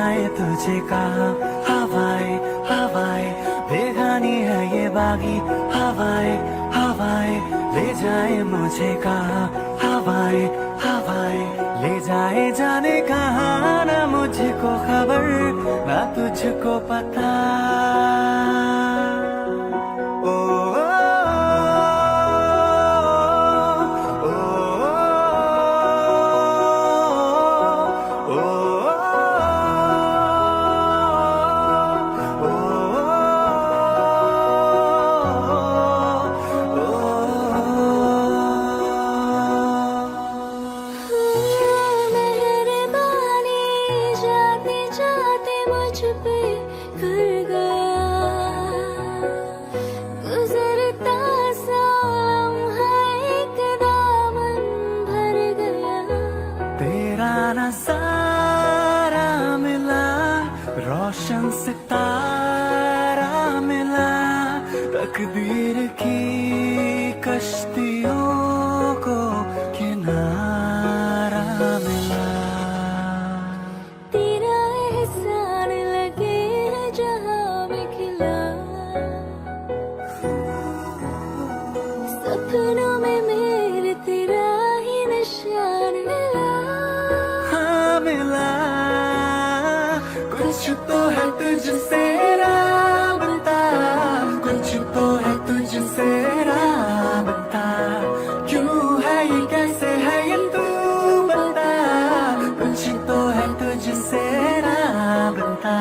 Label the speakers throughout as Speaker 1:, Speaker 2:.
Speaker 1: जाए तुझे कहाँ हवाएं हवाएं बेगानी है ये बागी हवाएं हवाएं ले जाए मुझे कहाँ हवाएं हवाएं ले जाए जाने कहाँ ना मुझको खबर ना तुझको पता ओ, नजारा मिला रोशन सितारा मिला तकदीर की कश्तियों को किनारा मिला
Speaker 2: तेरा एहसान लगे जहां में खिला सपनों में मेरे तेरा ही निशान मिला
Speaker 1: मिला कुछ तो है तुझसे राबता कुछ तो है तुझसे राबता क्यों है ये कैसे है ये तू बता कुछ तो है तुझसे राबता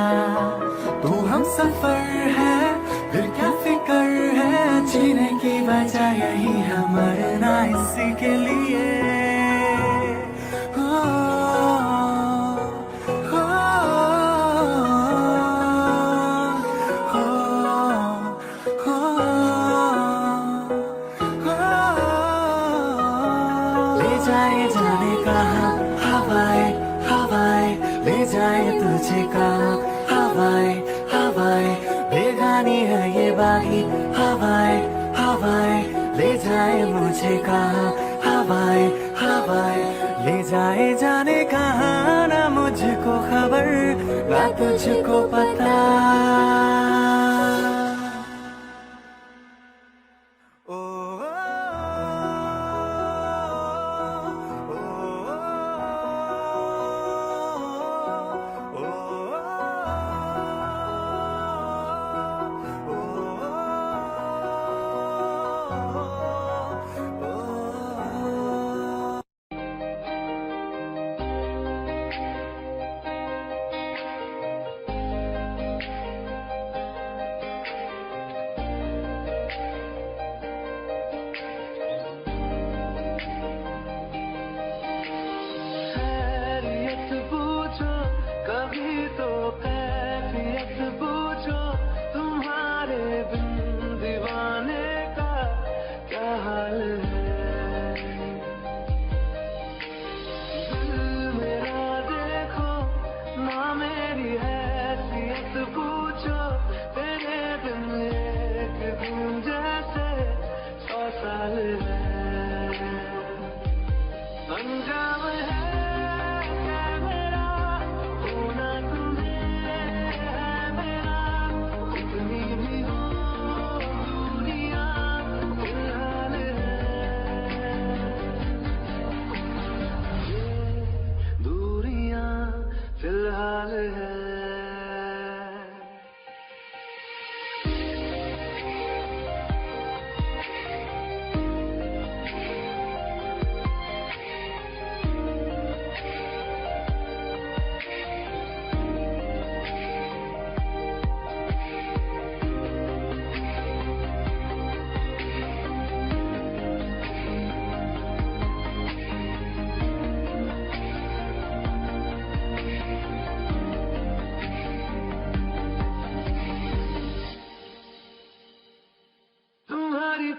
Speaker 1: तू हम सफर है फिर क्या फिक्र है जीने की वजह यही है मरना इसी के लिए जाए जाने कहाँ हवाएं हवाएं ले जाए तुझे कहाँ हवाएं हवाएं बेगानी है ये बागी हवाएं हवाएं ले जाए मुझे कहाँ हवाएं हवाएं ले जाए जाने कहाँ ना मुझको खबर ना तुझको पता
Speaker 3: कभी तो कैफियत पूछो तुम्हारे बिन दीवाने का क्या हाल है दिल मेरा देखो ना मेरी हैसियत पूछो तेरे बिन एक दिन जैसे 100 साल है अंजाम है फिलहाल है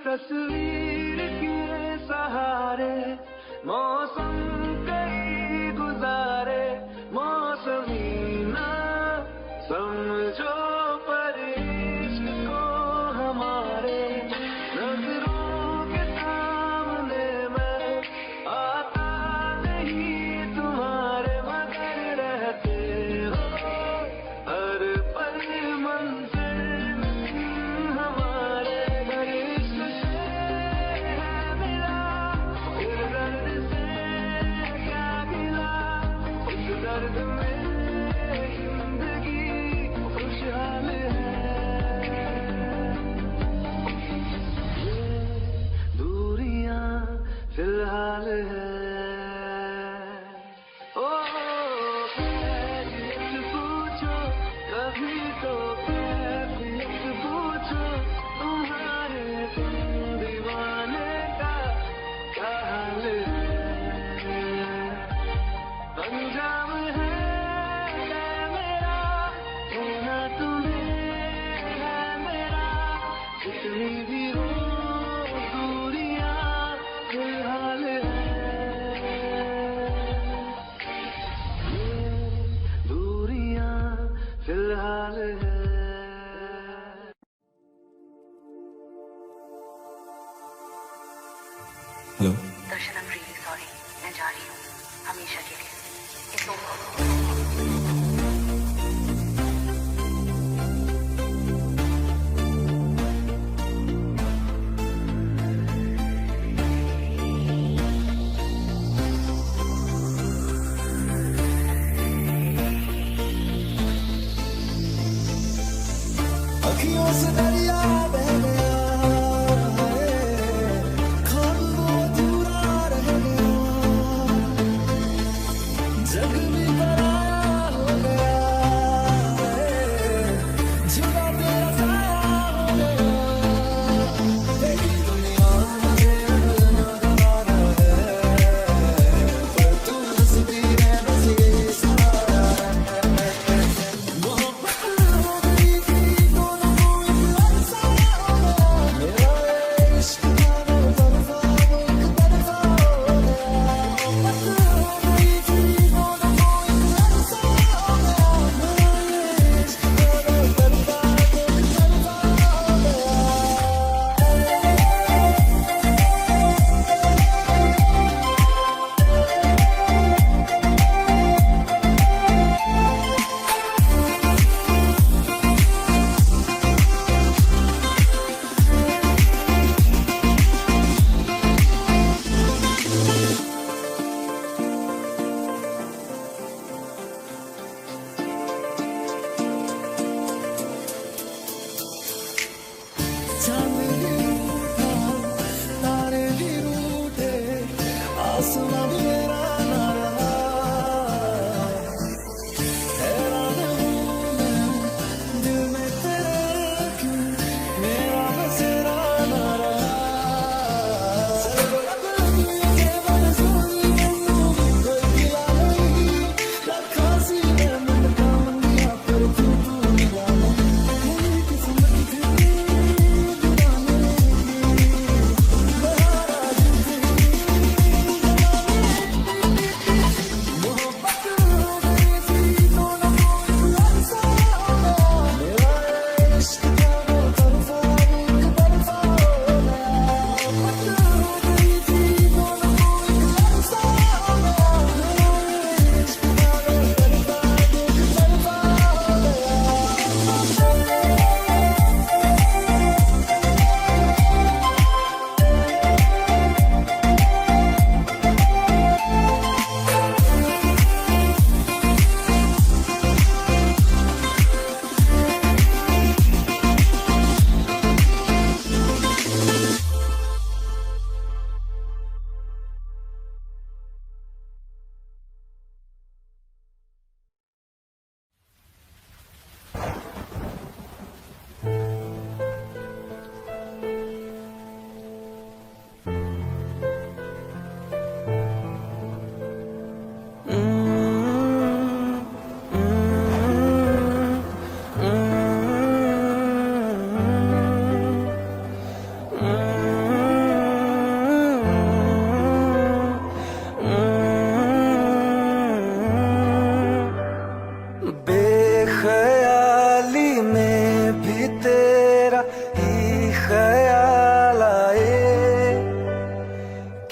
Speaker 3: तस्वीर के सहारे मौसम कई गुजारे मौसमी ना समझो पर इश्क को हमारे नजरों के सामने मैं आता नहीं तुम्हारे मगर रहते हो
Speaker 4: hello.
Speaker 5: Darshan, I am really sorry, मैं जा रही हूँ हमेशा के लिए। It's over.
Speaker 1: अखियों से दरिया बह गया है, ख्वाब वो अधूरा रह गया, जग भी पराया हो गया है, जुदा तेरा साया हो गया, तेरी दुनिया मुझे ना गवारा है, पर तू हंसती है बस ये सहारा है। मोहब्बत हो गई थी दोनों को एक अरसा हो गया, मेरा इश्क था वो तरफा वो एक तरफा हो गया। मोहब्बत हो गई थी दोनों को एक अरसा हो गया, मेरा इश्क था वो तरफा वो एक तरफा हो चांद भी रूठा, तारे भी रूठे, आसमां भी मेरा ना रहा, हैरान हूँ मैं दिल में तेरे क्यों मेरा बसेरा ना रहा। दुनिया के बरसों कोई गिला नहीं, रखा सी है मन का मंदिया पर तू मिला नहीं, मेरी किस्मत थी बेख्याली में भी तेरा ही ख्याल आए,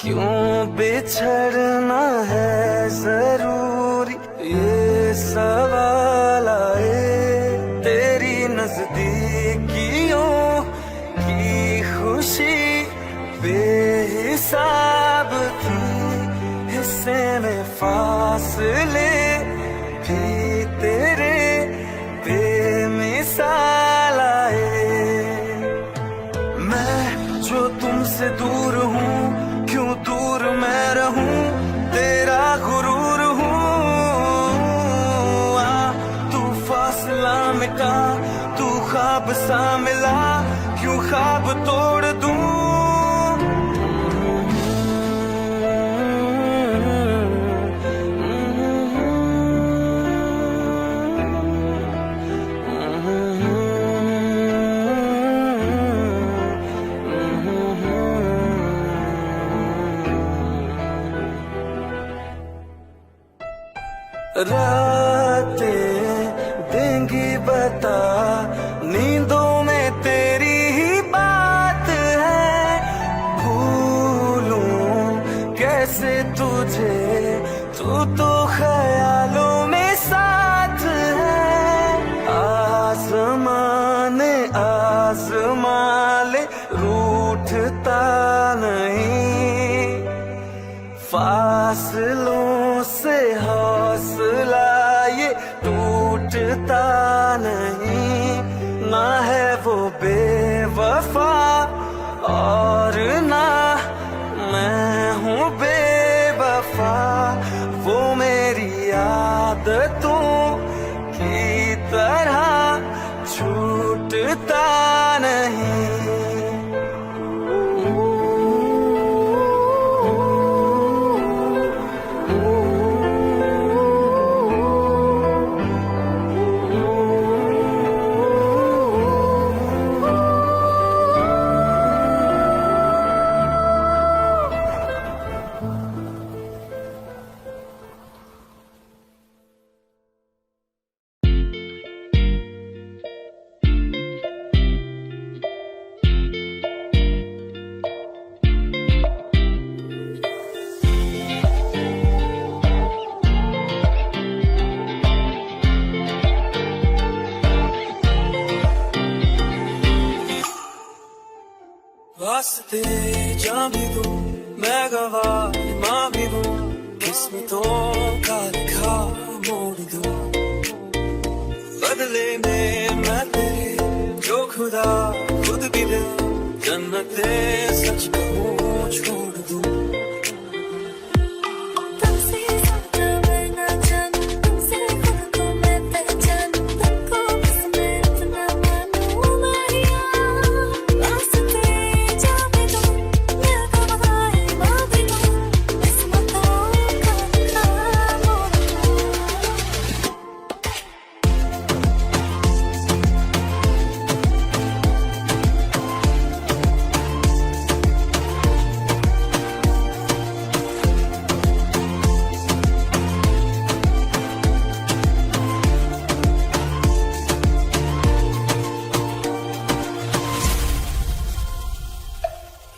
Speaker 1: क्यों बिछड़ना है जरूरी ये सवाल आए, तेरी नजदीकियों की खुशी बेहिसाब थी, हिस्से में फासले भी तेरे बेमिसाल आए। मैं जो तुमसे दूर हूँ क्यों दूर मैं रहूं, तेरा गुरूर हूँ, तू फासला मिटा, तू ख्वाब सा मिला, क्यों ख्वाब तोड़ दूं। रातें देंगी बता, नींदों में तेरी ही बात है, भूलूं तुझे, तू तो ख्यालों में साथ है। आसमान आसमां ले रूठता नहीं, फासलों से हौसला ये टूटता नहीं। ना है वो बेवफा और ना मैं हूँ बेवफा, वो मेरी आदतों की तरह छूटता नहीं। वास्ते जा भी दूं मैं गवाह माँ भी दूं, किस्मतों का लिखा मोड़ दूं। बदले में मैं तेरे जो खुदा खुद भी दे, जन्नते सच कहूँ छोड़ दूं।
Speaker 2: तुमसे ज्यादा मैं ना जानूं, तुमसे खुद को मैं पहचानूं, तुमको बस मैं इतना मानूं माहिया। वास्ते जा भी दूं मैं गवाह माँ भी दूं, किस्मतों का लिखा मोड़ दूं।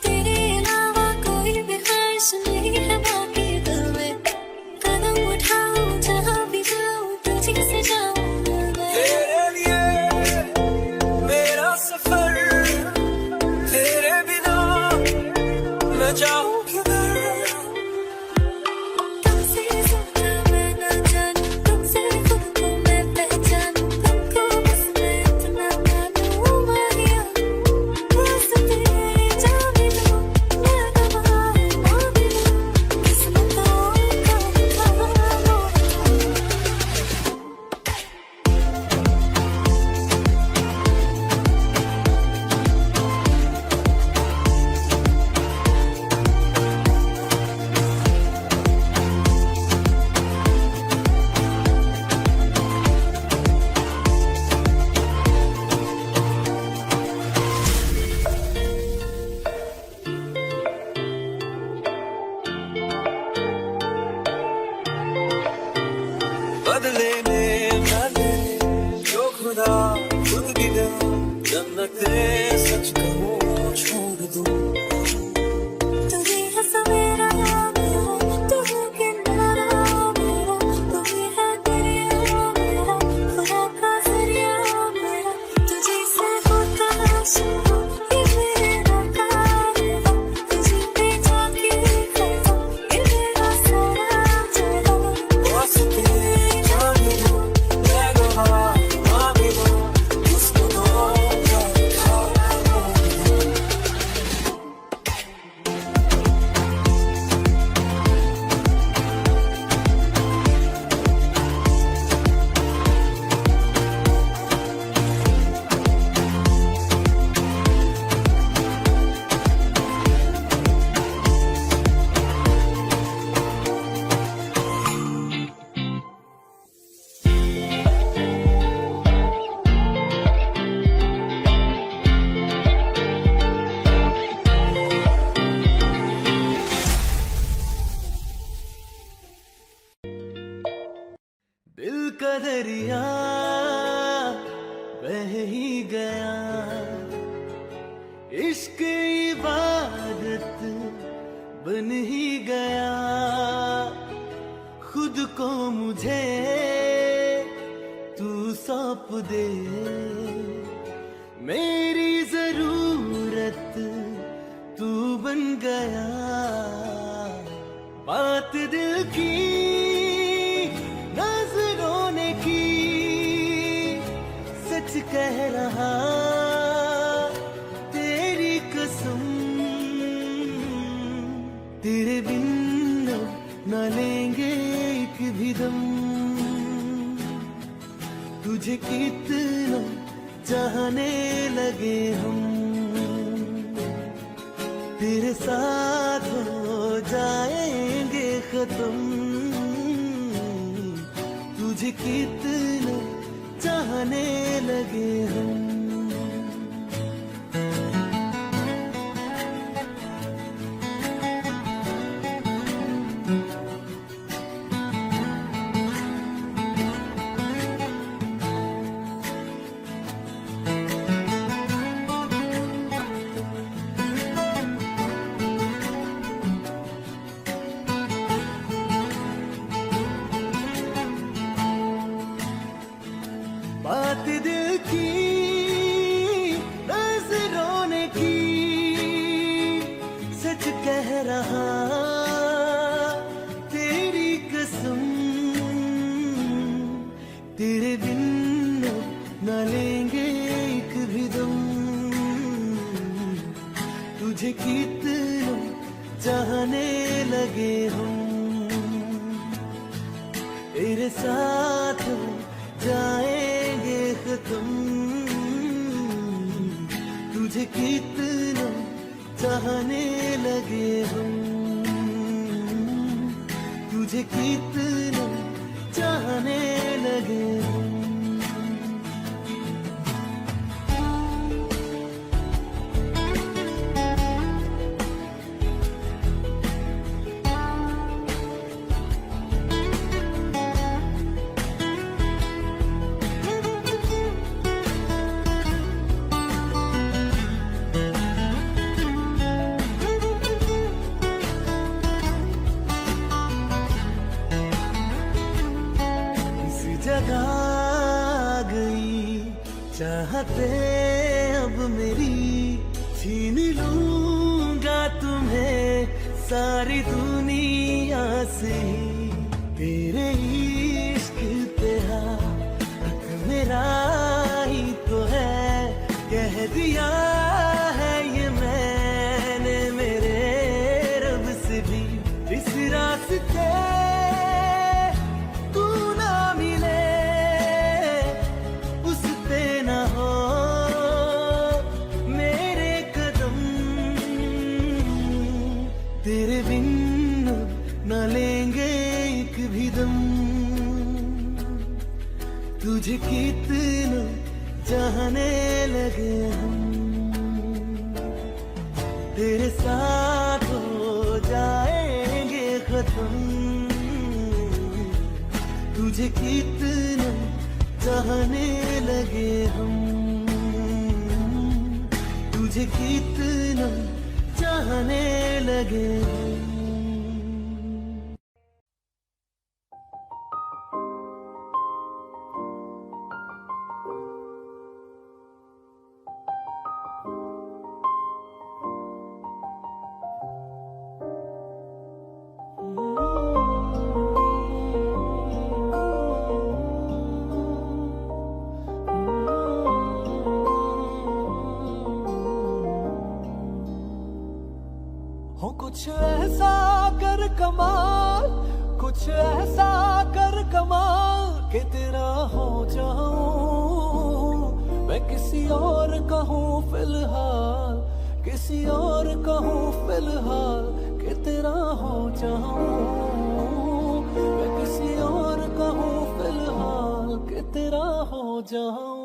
Speaker 2: तेरे अलावा कोई भी ख्वाहिश नहीं है बाकी दिल में, कदम उठाऊं जहाँ भी जाऊं तुझी से जाऊं मैं।
Speaker 1: तेरे लिए मेरा सफर, तेरे बिना मैं जाऊं किधर।
Speaker 2: तुमसे ज्यादा मैं ना जानूं, तुमसे खुद को मैं पहचानूं, तुमको बस मैं इतना मानूं माहिया। वास्ते जा भी दूं मैं गवाह माँ भी दूं, किस्मतों का लिखा मोड़ दूं।
Speaker 1: बदले में मैं तेरे जो खुदा खुद भी दे, जन्नते सच कहूँ छोड़ दूं।
Speaker 2: तू ही है सवेरा मेरा, तू है किनारा मेरा, तू ही है दरिया मेरा, खुदा का जरिया मेरा। तुझे से होता शुरू ये मेरा कारवां, तुझे पे जाके खत्म ये मेरा सारा जहां।
Speaker 1: वास्ते जा भी दूं मैं गवाह माँ भी दूं, किस्मतों का लिखा मोड़ दूं। दिल का दरिया बह ही गया, इश्क इबादत बन ही गया। को मुझे तू सौंप दे, मेरी जरूरत तू बन गया। बात दिल की नजरों ने की, सच कह रहा तेरी कसम। तेरे बिन न लेंगे एक भी दम, तुझे कितना चाहने लगे हम। तेरे साथ हो जाएंगे खत्म, तुझे कितना चाहने लगे हम। बात दिल की नजरों ने की, सच कह रहा तेरी कसम। तेरे बिन न लेंगे एक भी दम, तुझे कितना चाहने लगे हम। तेरे साथ जाएंगे खत्म, तुझे कितना चाहने लगे हम। तुझे कितना चाहने लगे हम। जगा गई चाहते अब मेरी, छीन लूंगा तुम्हें सारी दुनिया से। तेरे इश्क पे हक मेरा ही तो है, कह दिया है ये मैंने मेरे रब से भी। इस रास्ते तेरे बिन न लेंगे एक भी दम, तुझे कितना चाहने लगे हम। तेरे साथ हो जाएंगे खत्म, तुझे कितना चाहने लगे हम। तुझे कितना चाहने लगे। हो कुछ ऐसा कर कमाल, कुछ ऐसा कर कमाल कि तेरा हो जाऊं मैं किसी और कहूँ फिलहाल, किसी और कहूँ फिलहाल कि तेरा हो जाऊं मैं किसी और कहूँ फिलहाल कि तेरा हो जाऊं।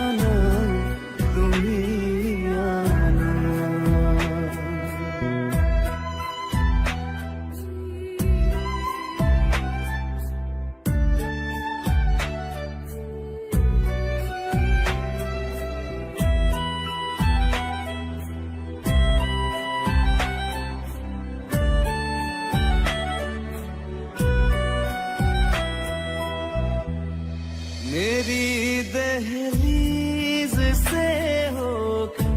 Speaker 1: से होकर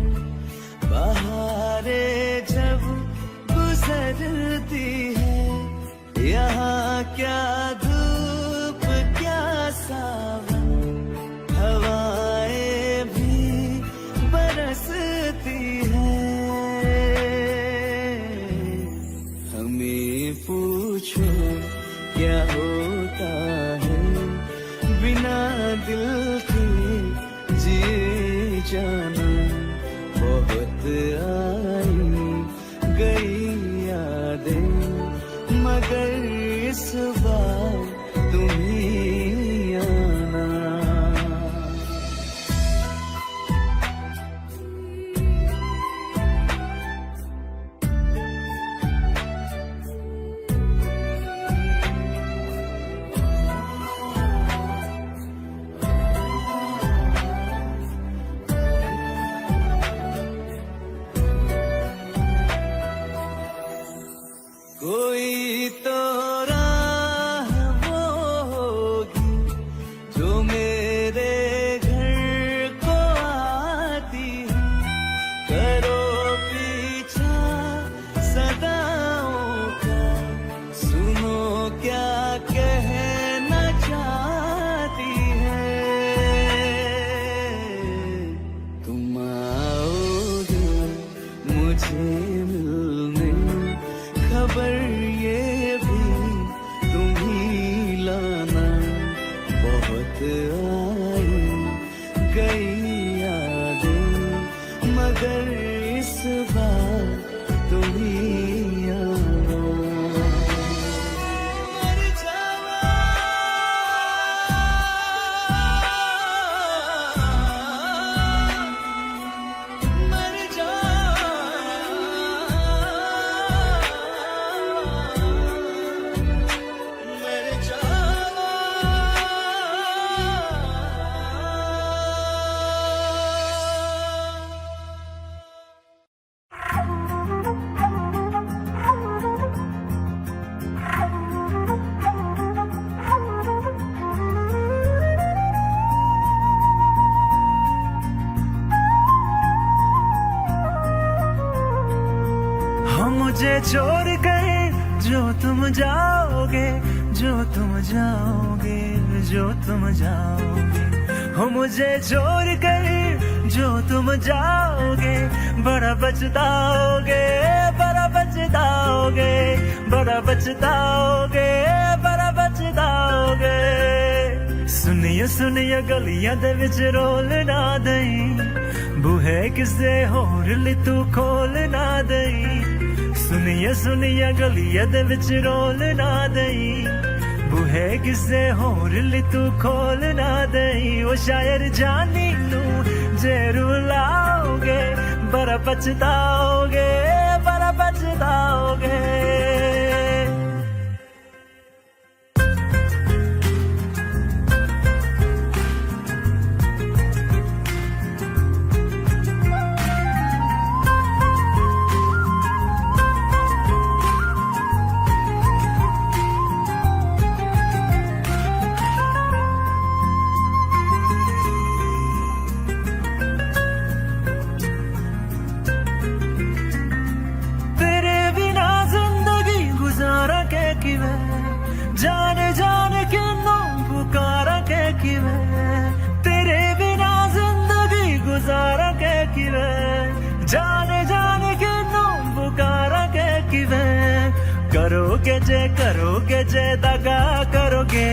Speaker 1: बहारें जब गुजरती है, यहाँ क्या धूप क्या सावन, हवाएं भी बरसती है। हमें पूछो क्या होता है बिना दिल के जिए जाना। बहुत आई गई यादें मगर इस बार तुम ही आना। कोई तो राह वो होगी जो मेरे घर को आती है। करो पीछा सदाओं का, सुनो क्या कहना चाहती है। तुम आओगे मुझे मिलने, खबर ये भी तुम ही लाना। बहुत आई गई यादें मगर इस बार तुम ही आना। मर जावा, मर जावा, मर जावा। हम मुझे छोड़ कर जो तुम जाओगे, जो तुम जाओगे, जो तुम जाओगे। हो मुझे छोड़ कर जो तुम जाओगे, बड़ा पछताओगे, बड़ा पछताओगे, बड़ा पछताओगे, बड़ा पछताओगे। सुनिए सुनिए गलियां दे विच रोल ना दई, बूहे किसे होर ली तू खोल ना दई। सुनिए सुनिए गलियां दे विच रोल ना दई, बूहे किसे होर ली तू खोल ना दई। ओ शायर जानी तू जे रुलाओगे, बड़ा पछताओगे, बड़ा पछताओगे। जान जान के नो पुकारा के किवे, तेरे बिना जिंदगी गुजारा के किवे। जान जान के नो पुकारा के किवे। करोगे जे दगा करोगे,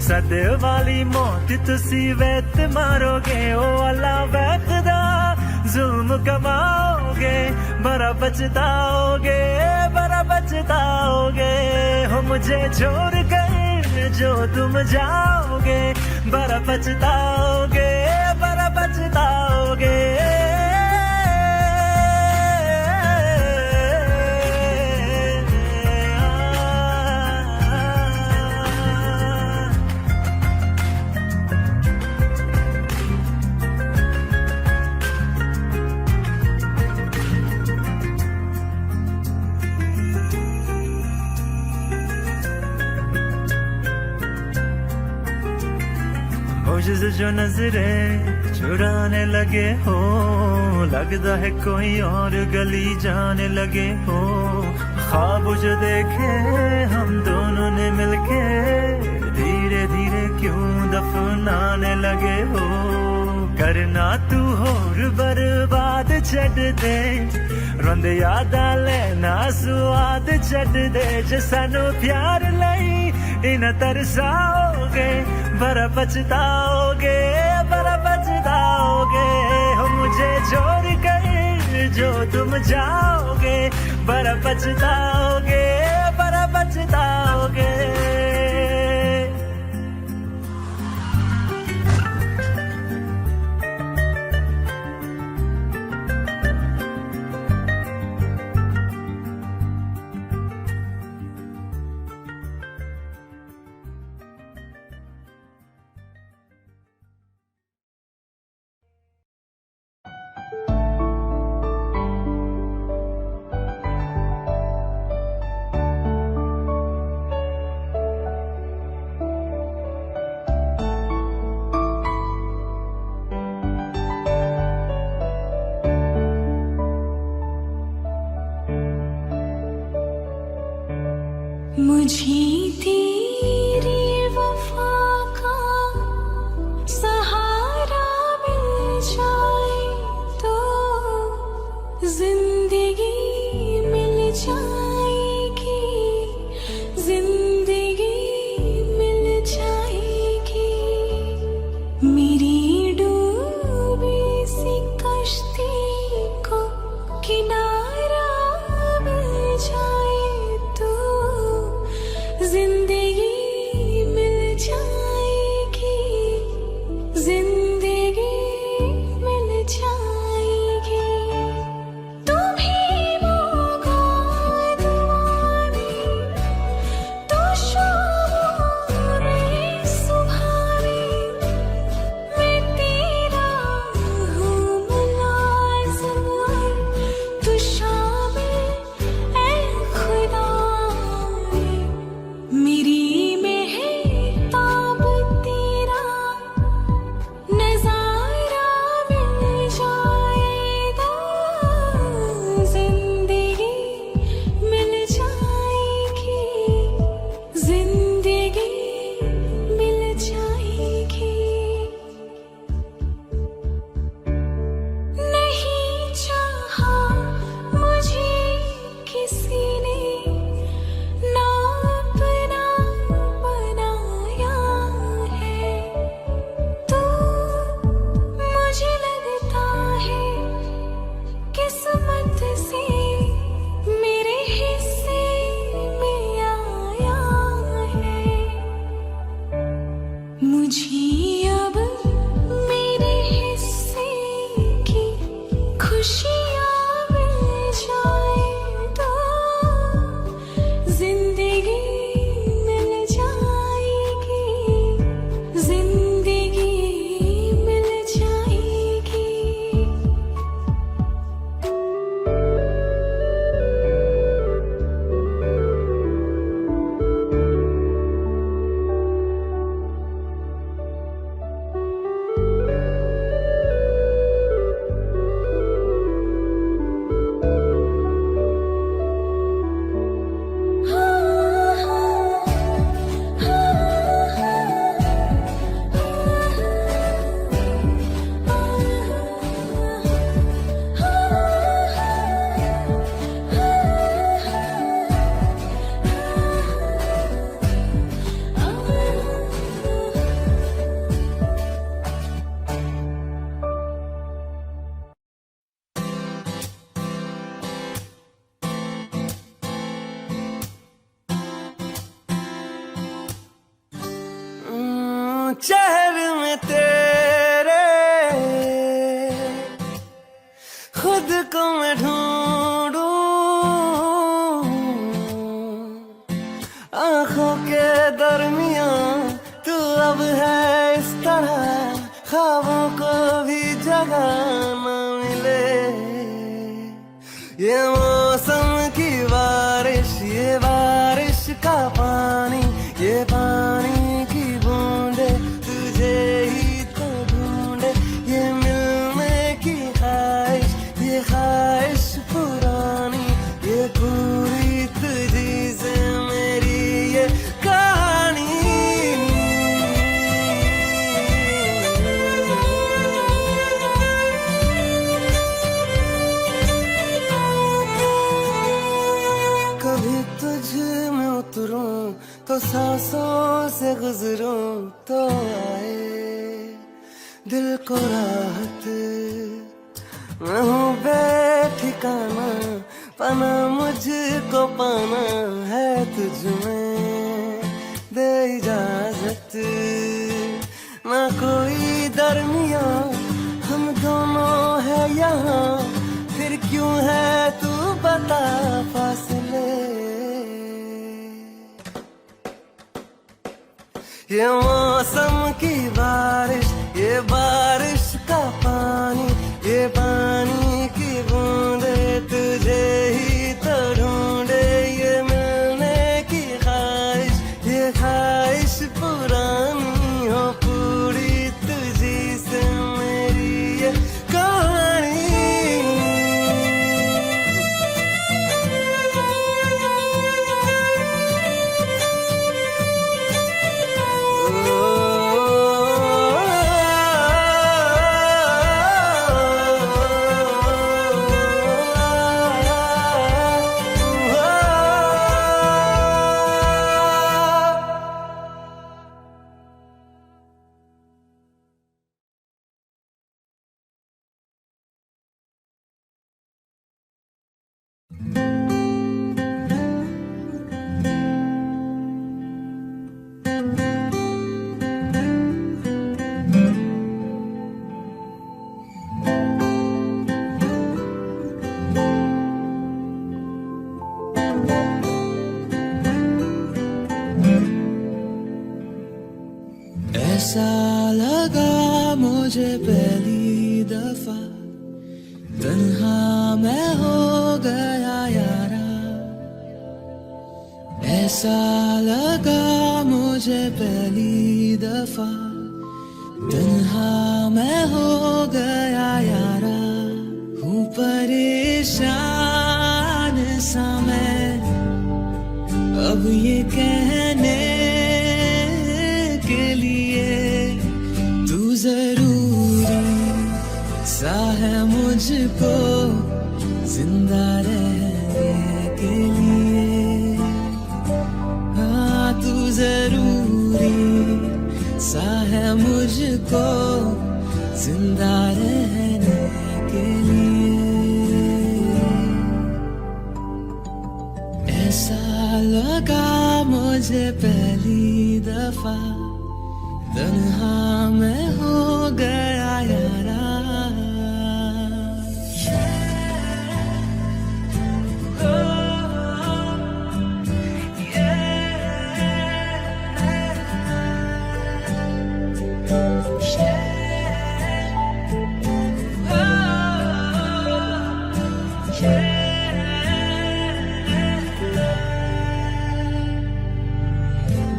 Speaker 1: सद वाली मौत तुसी वैत मारोगे। ओ अल्लाह वैखदा जुल्म कमाओगे, बड़ा पछताओगे, बड़ा पछताओगे। हो मुझे छोड़ कर जो तुम जाओगे, बड़ा पछताओगे, बड़ा पछताओगे। होश से जो नजरे चुराने लगे हो, लगता है कोई और गली जाने लगे हो। ख्वाब जो देखे हम दोनों ने मिलके, धीरे धीरे क्यों दफनाने लगे हो। करना तू होर बर्बाद छड़ दे, रोंदे यादां लेना स्वाद छड़ दे। जे सानू प्यार लई इन तरसाओगे, बड़ा पछताओगे, बड़ा पछताओगे। हो मुझे छोड़ कर जो तुम जाओगे, बड़ा पछताओगे, बड़ा पछताओगे।
Speaker 2: मुझे तेरी वफा का सहारा मिल जाए तो जिंदगी मिल जाएगी, जिंदगी मिल जाएगी। मेरी डूबी सी कश्ती को किनारा मिल जाए तो जिंदगी मिल जाएगी, जिंदगी मिल जाएगी। तुम ही होगा दुआ में, तो शाम में सुबह में मैं तेरा हूँ मुलाज़िम, तो शामिल ऐ खुदा मेरी मेहताब तेरा नज़ारा मिल जाएगा, जिंदगी मिल जाएगी, जिंदगी मिल जाएगी। नहीं चाहा मुझे किसी ने, ना अपना बनाया है, तो मुझे लगता है किस्मत से मेरे हिस्से में आया है। मुझे अब मेरे हिस्से की खुशियाँ मिल जाए तो जिंदगी मिल जाएगी, जिंदगी मिल जाएगी।
Speaker 3: चेहरे में तेरे खुद को मैं ढूंढूं, आंखों के दरमियां तू अब है इस तरह, ख्वाबों को भी जगह न मिले। ये मौसम की बारिश, ये बारिश का पानी, ये पानी की बूंदे तो सांसों से गुजरूं तो आए दिल को राहत। मैं हूँ बेठिकाना, पाना मुझको पाना है तुझ में, दे इजाजत। ना कोई दरमिया, हम दोनों है यहाँ, फिर क्यों है तू बता फासले। ये मौसम की बारिश, ये बारिश का पानी, ये पानी की बूंदे तुझे ही तो ढूंढे। ये मिलने की ख्वाहिश, ये ख्वाहिश पुरानी हो पूरी तुझी से मेरी ये कहानी।
Speaker 1: ऐसा लगा मुझे पहली दफा, तन्हा मैं हो गया यारा। ऐसा लगा मुझे पहली दफा, तन्हा मैं हो गया यारा। हूँ परेशान सा मैं अब ये कहने के लिए, तू जरूरी सा है मुझको जिंदा रहने के लिए। हाँ तू जरूरी सा है मुझको जिंदा रहने के लिए। ऐसा लगा मुझे पहली दफा, तन्हा मैं हो गया यारा।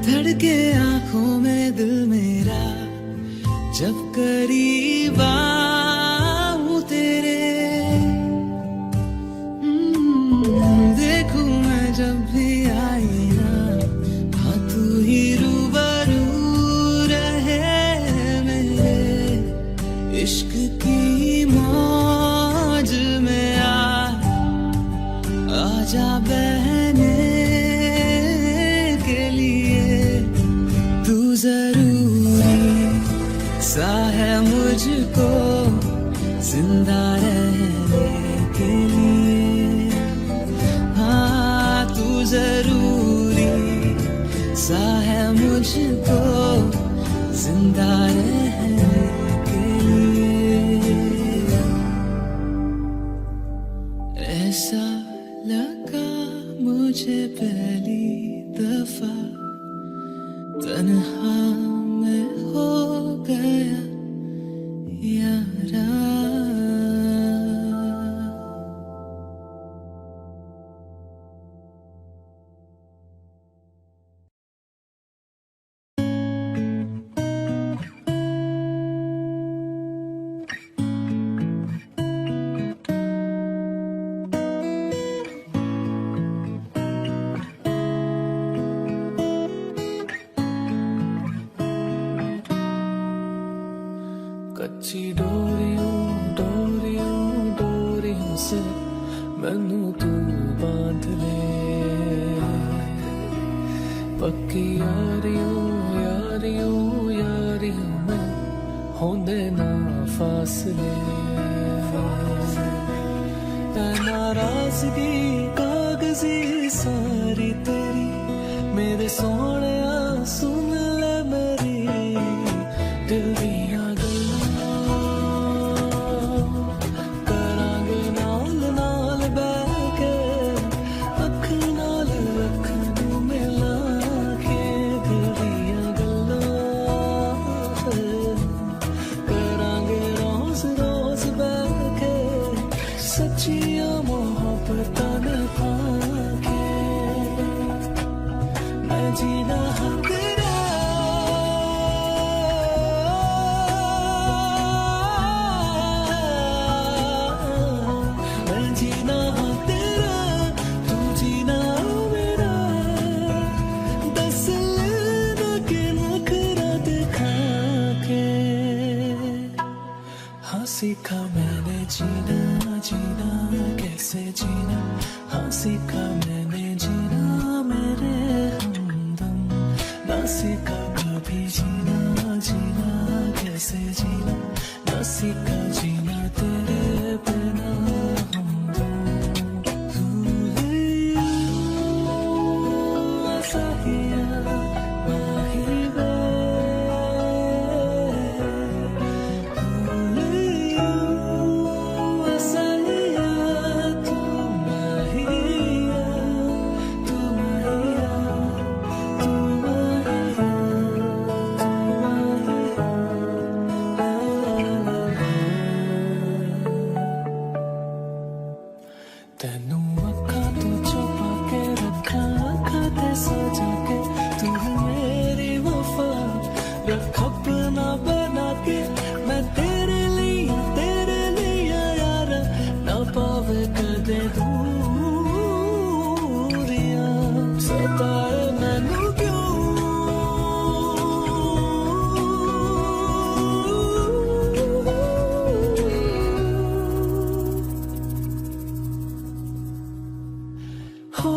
Speaker 1: धड़के आंखों में दिल मेरा जब करीब आऊं तेरे। देखूं मैं जब भी आई ना, हाँ तू ही रूबरू रहे मेरे। इश्क की मौज में आजा बहने के लिए। तू जरूरी सा है मुझको जिंदा रहने के लिए। हाँ तू जरूरी सा है मुझको जिंदा रहने के लिए। ऐसा लगा मुझे पहली दफा, तन्हा मैं हो गया यारा। पक्की यारियों में होंदे ना फासले नाराजगी कागजी सारी तेरी मेरे सोने सुन ले मेरी दिल दिया गल्लां करांगे नाल नाल बैठ के अख नाल अख नूं मिला के दिल दिया गल्लां करांगे रोज रोज बैठ के सच्चियां मोहब्बतां निभा के मैं जीना हाँ तेरा मैं जीना हाँ तेरा तू जीना मेरा दस लेना के नखरा दिखा के हाँ सीखा मैंने जीना जीना कैसे जीना हाँ सीखा मैंने जीना मेरे हमदम ना सीखा कभी जीना जीना कैसे जीना ना सीखा जीना तेरे बिना हमदम भूले साहिया माही वे तेनू अखा तो छुपा के रखा अखा ते सजा के तू मेरी वफा रख अपना बना के मैं तेरे लिए यार ना पावे कदे दूरियां सताए मैनू क्यों हो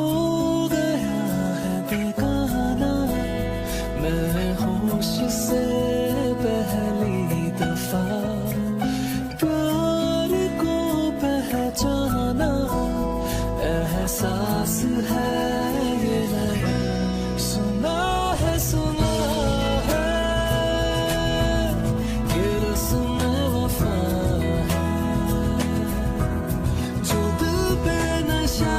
Speaker 1: गया है बेगाना मैं होश से पहली दफा प्यार को पहचाना एहसास है ये नया सुना है ये रस्म वफा है जो दिल पे नशा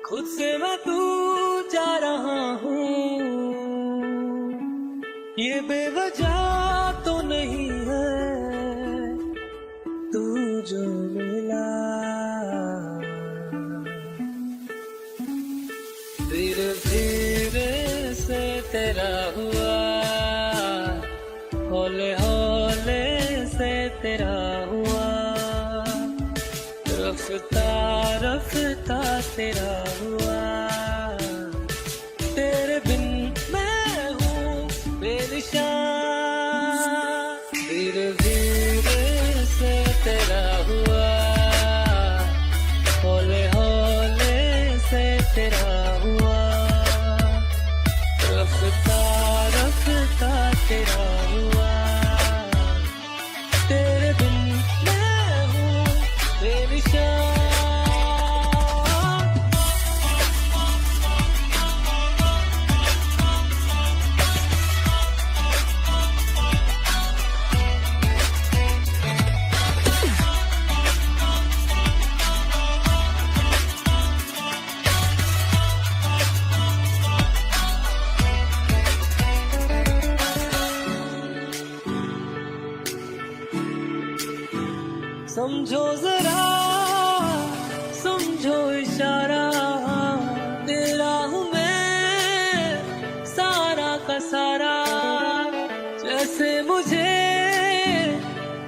Speaker 1: खुद से मैं दूर जा रहा हूँ ये बेवजह तो नहीं है तू जो मिला धीरे धीरे से तेरा हुआ हौले हौले से तेरा
Speaker 3: रास्ता तेरा हुआ, तेरे बिन मैं हूँ बेनिशान। धीरे धीरे से तेरा हुआ, हौले हौले से तेरा हुआ, रफ्ता रफ्ता तेरा हुआ, तेरे बिन मैं हूँ बेनिशान। समझो जरा, समझो इशारा, तेरा हूँ मैं सारा का सारा। जैसे मुझे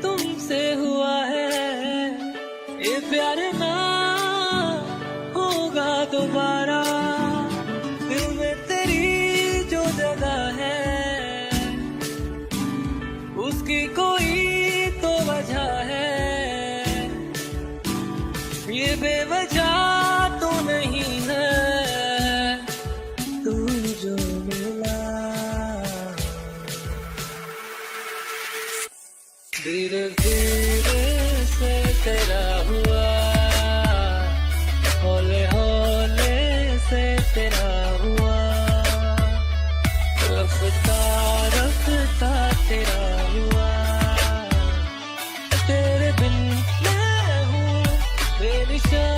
Speaker 3: तुमसे हुआ है, ये प्यार ना होगा दोबारा। दिल में तेरी जो जगह है, उसकी कोई तो वजह है। ये बेवजह तो नहीं है, तू जो मिला। धीरे धीरे से तेरा हुआ, हौले हौले से तेरा हुआ, रफ्ता रफ्ता तेरा हुआ, तेरे बिन मैं हूँ बेनिशान।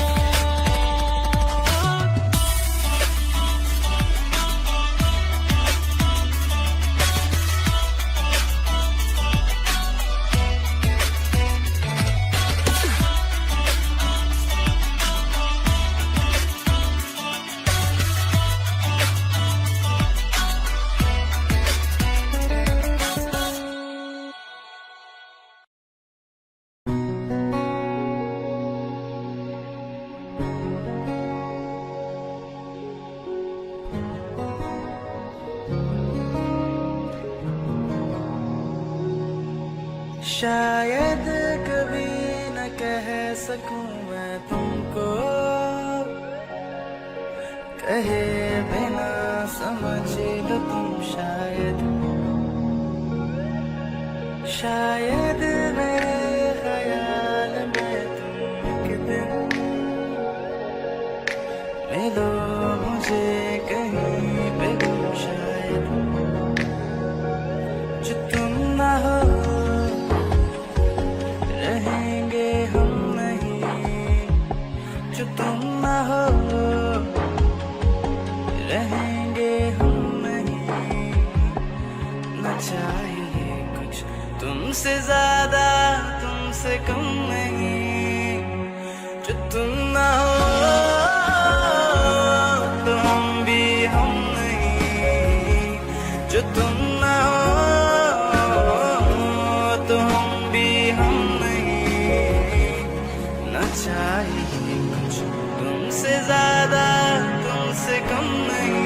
Speaker 1: शायद कभी न कह सकूं मैं तुमको, कहे बिना समझ लो तुम शायद। शायद मेरे ख्याल में तुम एक दिन मिलो मुझे कहीं पे तुम शायद। जो तुम ना हो रहेंगे हम नहीं, जो तुम ना हो रहेंगे हम नहीं। न चाहिए कुछ तुमसे ज्यादा, तुमसे कम नहीं। जो तुम ना हो तो हम भी हम नहीं। जो तुम ना हो तो हम भी हम नहीं। न चाहिए कुछ तुमसे ज्यादा, तुमसे कम नहीं।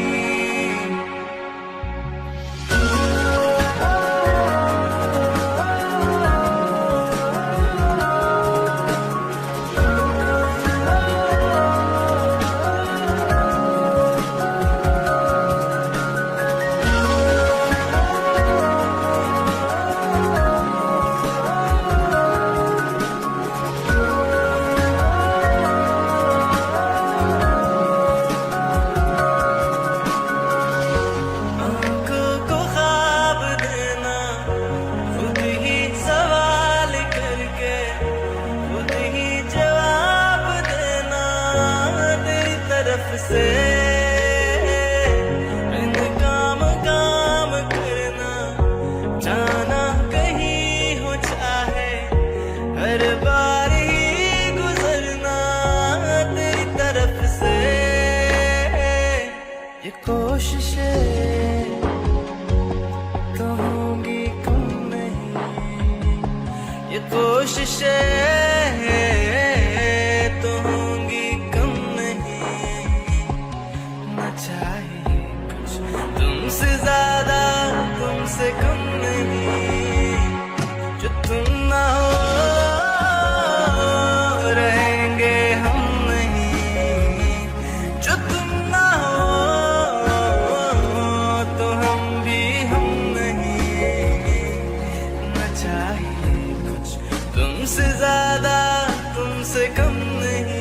Speaker 1: से काम काम करना, जाना कहीं हो चाहे, हर बार ही गुजरना तेरी तरफ से। ये कोशिशें तो होंगी कम नहीं, ये कोशिशें तो होंगी कम नहीं।
Speaker 3: न चाहिए कुछ तुमसे ज्यादा तुमसे कम नहीं, जो तुम ना हो रहेंगे हम नहीं, जो तुम ना हो तो हम भी हम नहीं, न चाहिए कुछ तुमसे ज्यादा तुमसे कम नहीं।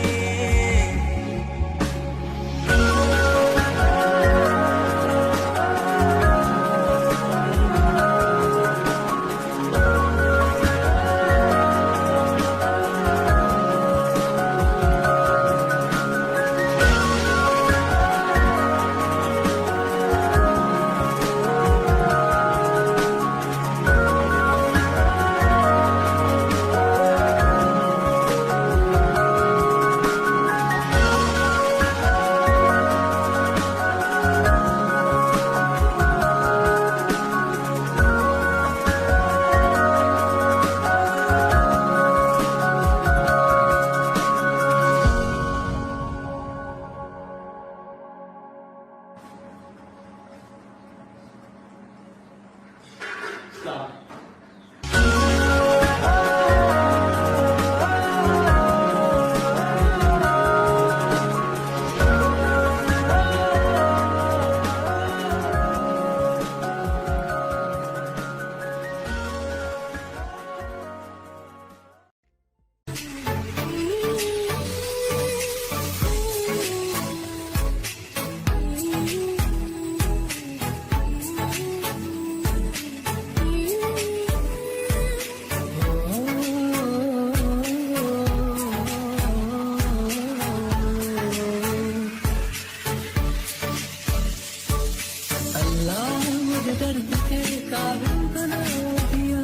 Speaker 1: दर्द के काबिल बना दिया,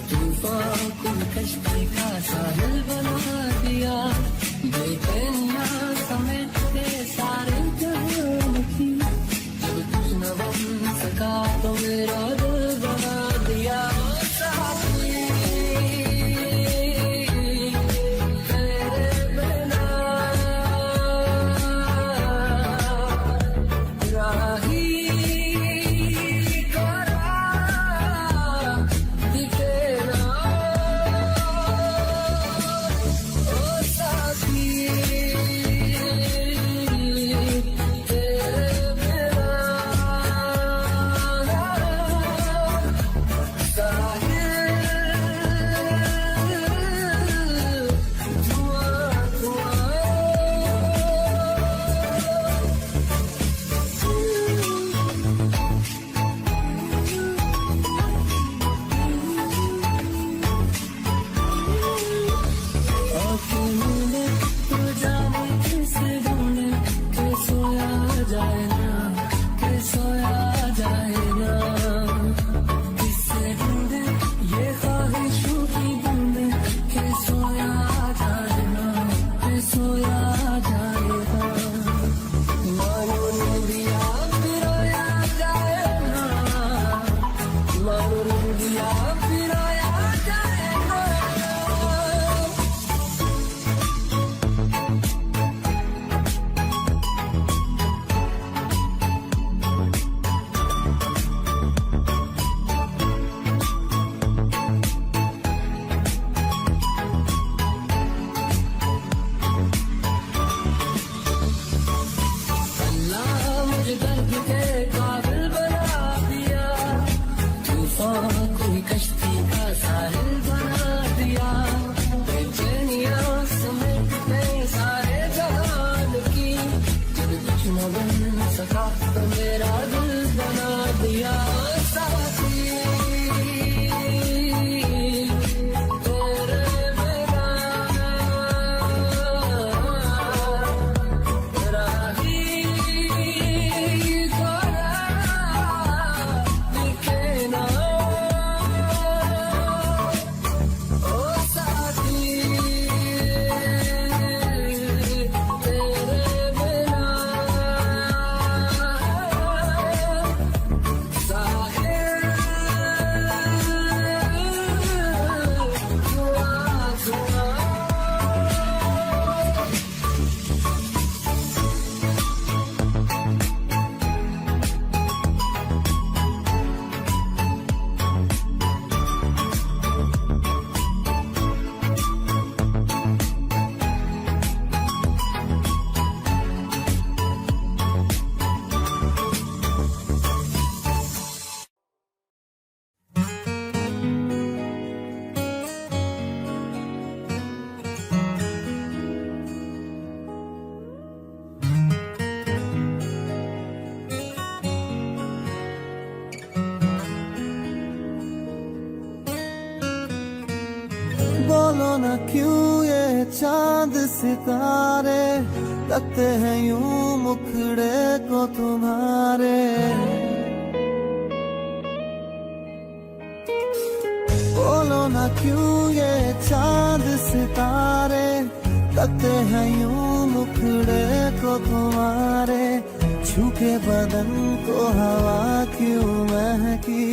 Speaker 1: तूफान को कश्ती का साहिल बना दिया, बेचैनियां समेट के सारे जहान की, जब कुछ न बन सका तो मेरा दिल बना दिया। साथी तेरे बिना राही
Speaker 3: बोलो ना क्यों ये चांद सितारे लगते हैं यूं मुखड़े को तुम्हारे। बोलो ना क्यों ये चांद सितारे लगते हैं यूं मुखड़े को तुम्हारे। छूके बदन को हवा क्यों महकी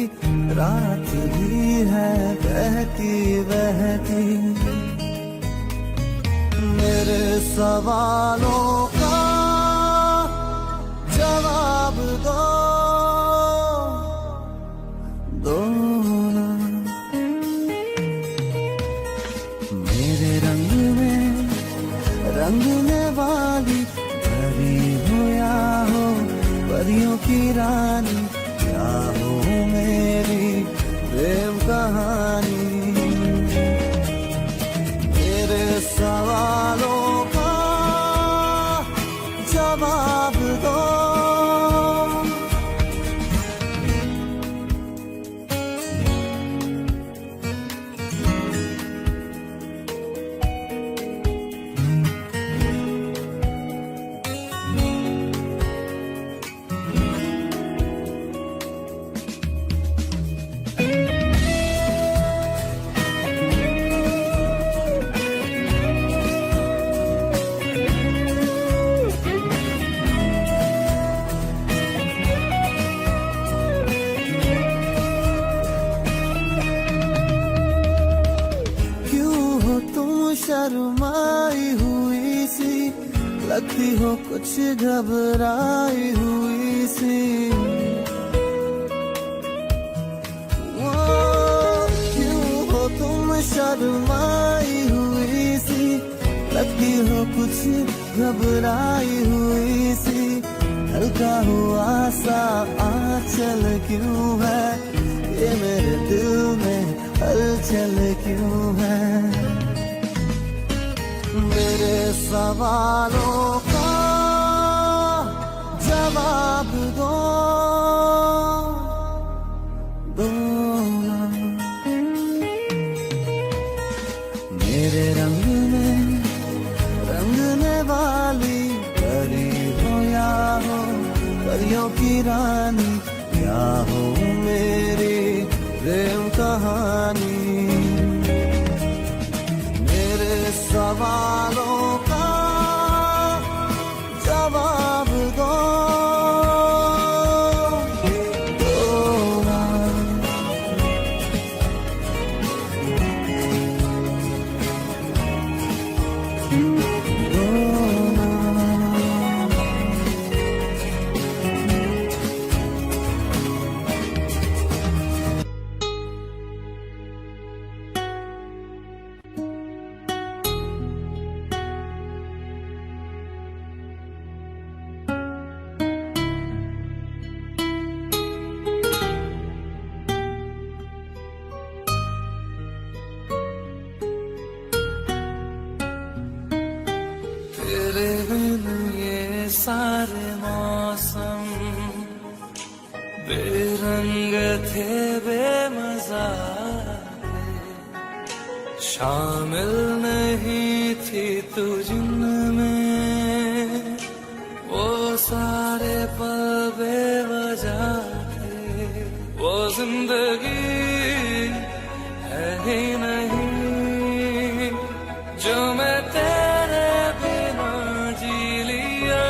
Speaker 3: रात भी है बहती बहती। मेरे सवालों का जवाब दो ना। मेरे रंग में रंगने वाली परी हो या हो परियों की रानी, क्या हो मेरी प्रेम कहानी। मेरे सवालों का जवाब दो। शर्माई हुई सी लगती हो कुछ घबराई हुई सी। क्यों हो तुम शर्माई हुई सी लगती हो कुछ घबराई हुई सी। हल्का हुआ सा आंचल क्यों है ये मेरे दिल में हलचल क्यों है। मेरे सवालों का जवाब दो ना। मेरे रंग में रंगने वाली परी हो या हो परियों की रानी, क्या हो मेरी प्रेम कहानी। सवालों का जवाब दो ना। तेरे बिन ये सारे मौसम बेरंग थे बेमजा थे। शामिल नहीं थी तू जिनमें वो सारे पल बेवजह थे। वो जिंदगी है ही नहीं जो मैं तेरे बिना जी लिया।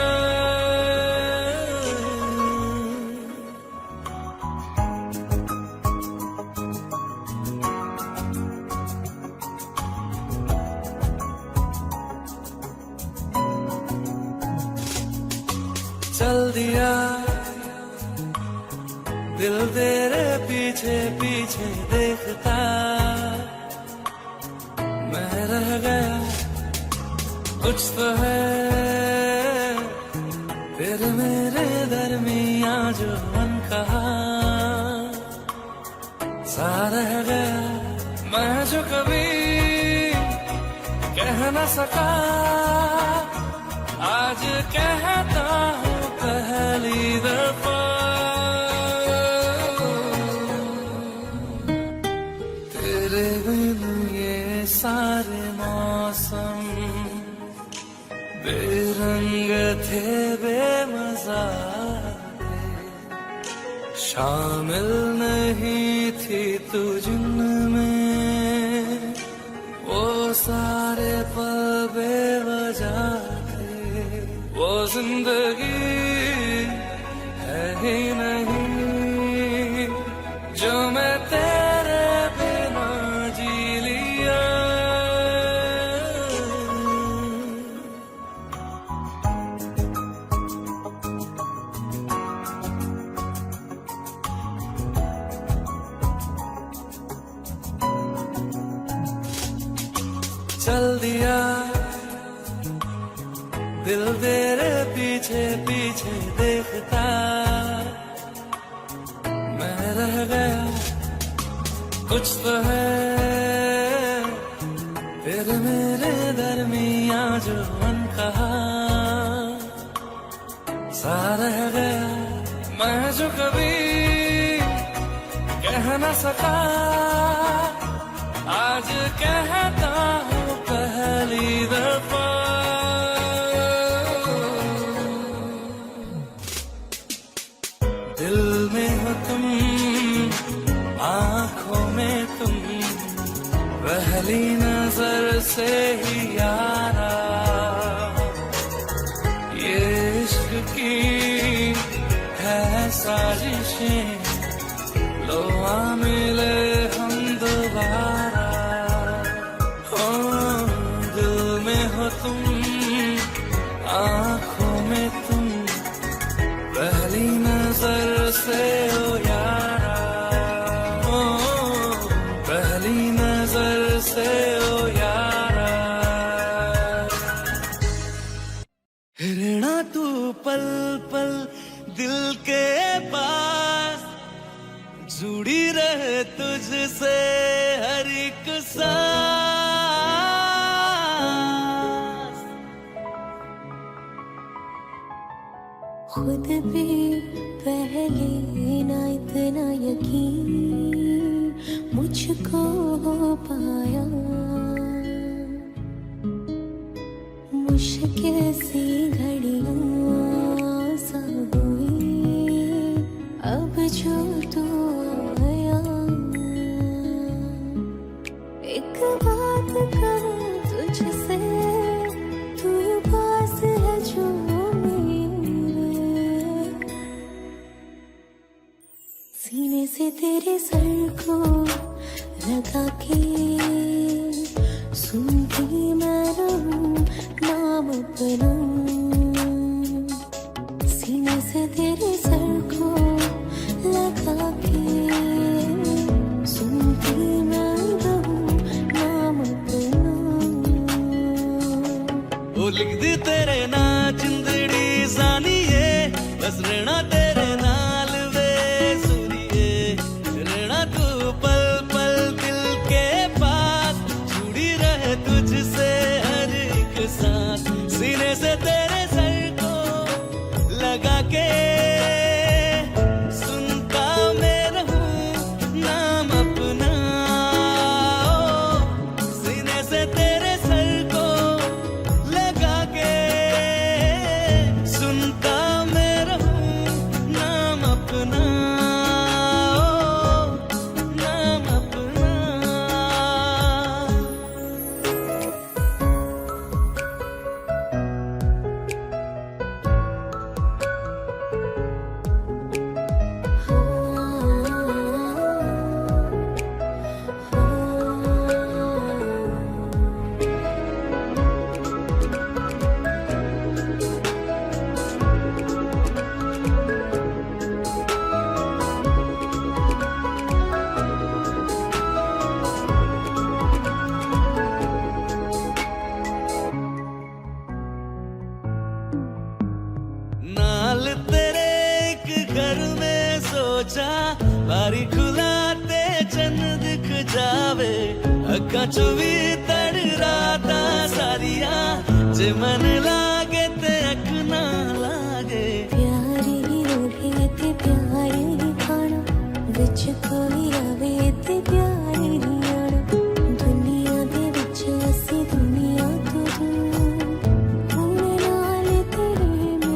Speaker 3: चल दिया दिल तेरे पीछे पीछे देखता मैं रह गया। कुछ तो है तेरे मेरे दरमियां जो अनकहा सा रह गया। मैं जो कभी कह न सका आज कहता हूँ पहली दफा। तेरे बिन ये सारे थे बेमज़ा शामिल नहीं थी तू जिनमें वो सारे पल बेवजह थे वो जिंदगी है ही नहीं जो मैं तेरे बिना जी लिया चल दिया दिल तेरे पीछे पीछे देखता मैं रह गया कुछ तो है फिर मेरे दरमियां जो अनकहा सा रह गया मैं जो कभी कह न सका आज कहता हूँ पहली दफा दिल में हो तुम आँखों में तुम पहली नजर से ही यारा ये इश्क की है साजिशें लो आ मिले हम दोबारा हो दिल में हो तुम आँखों में तुम पहली नजर से ओ यारा ओ पहली नजर से ओ यारा हिरना तू पल पल दिल के पास जुड़ी रहे तुझसे हर एक सांस
Speaker 2: खुद भी पहले ना इतना यकीन मुझको हो पाया मुश्किल सी घड़ियां सा हुई अब जो तू आया एक बात कहूँ तुझसे तू पास है जो सीने से तेरे सर को लगा के सुनती मैं रहूं नाम अपना सीने से तेरे सर को लगा के सुनती मैं रहूं नाम अपना
Speaker 3: वो लिख दी तेरे ना जिंदड़ी जानिए बस रहना तेरे नाल वे सुनिए रहना तू पल पल दिल के पास जुड़ी रहे तुझसे हर एक सांस सीने से तेरे सर को लगा के सुनता मैं रहूं नाम अपना सीने से तेरे सर को लगा के सुनता मैं रहूं नाम अपना नाम अपना नाल तेरे एक घर में सोचा बारी खुलाते चंद दिख जावे अखा चो भी तड़ राता सारिया जे मन लागे ते अख ना लागे
Speaker 2: प्यारी रोहे ते प्यारी खाना विच कोई आवे ते प्यारी आना दुनिया दे विच असी दुनिया तो दूर हुण नाल तेरे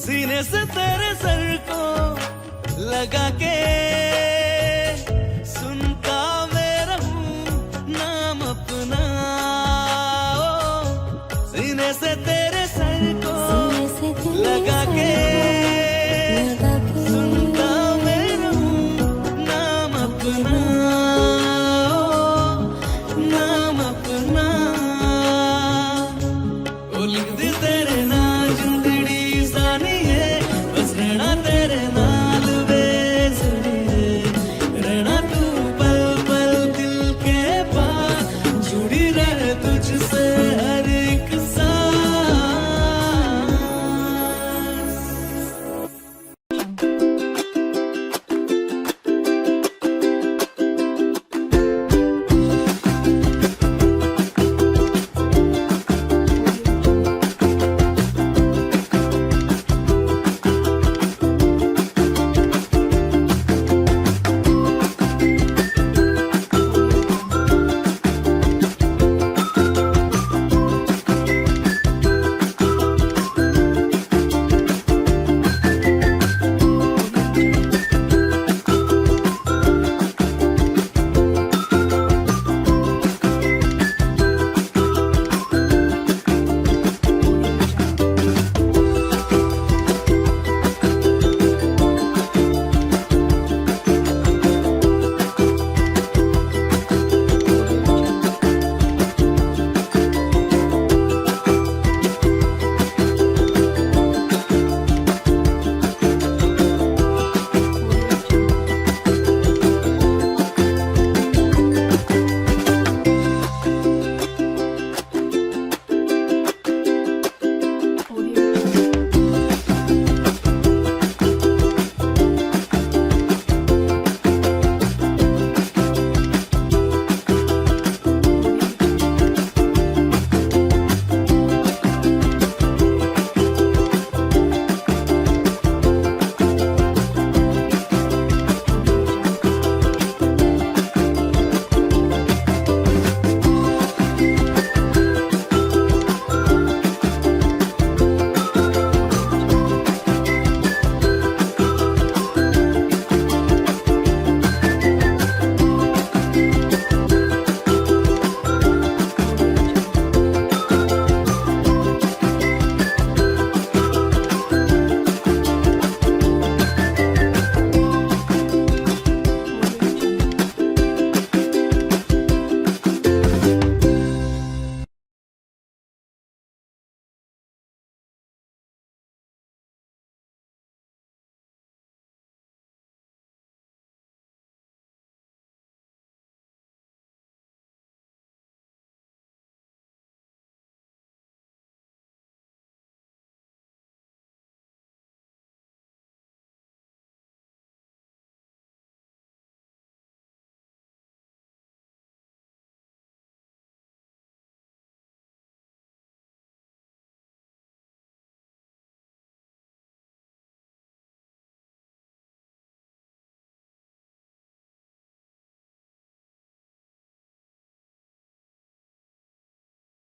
Speaker 3: सीने से तेरे सर को लगा के